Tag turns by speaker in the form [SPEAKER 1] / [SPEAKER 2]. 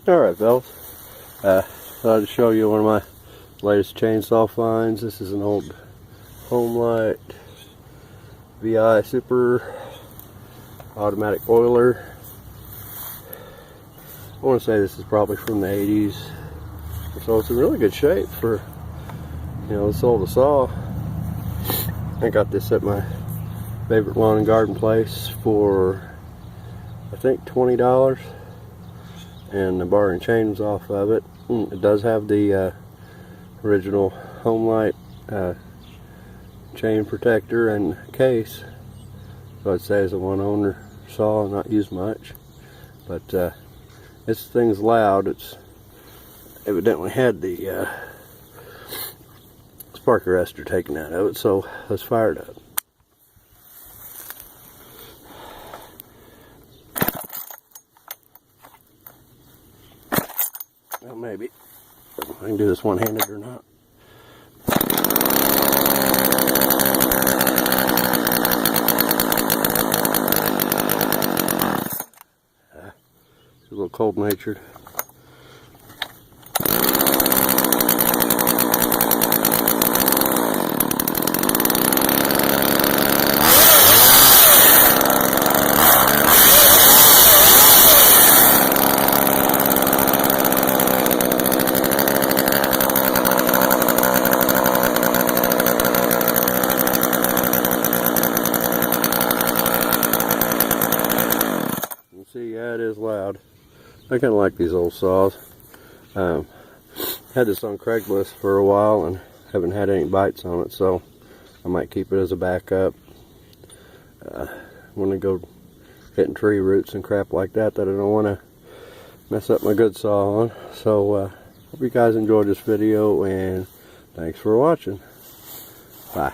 [SPEAKER 1] Alright fellas, thought I'd show you one of my latest chainsaw finds. This is an old Homelite VI super automatic oiler. I want to say this is probably from the 80s, so it's in really good shape for, you know, this old a saw. I got this at my favorite lawn and garden place for I think $20, and the bar and chain was off of it. It does have the original Homelite chain protector and case, so I'd say it's a one owner saw, not used much, but this thing's loud. It's evidently had the spark arrestor taken out of it, so let's fire it up. Well, maybe I can do this one-handed or not. It's a little cold-natured. See, yeah, it is loud. I kind of like these old saws. Had this on Craigslist for a while and haven't had any bites on it, so I might keep it as a backup. When I go hitting tree roots and crap like that I don't want to mess up my good saw on. So hope you guys enjoyed this video, and thanks for watching. Bye.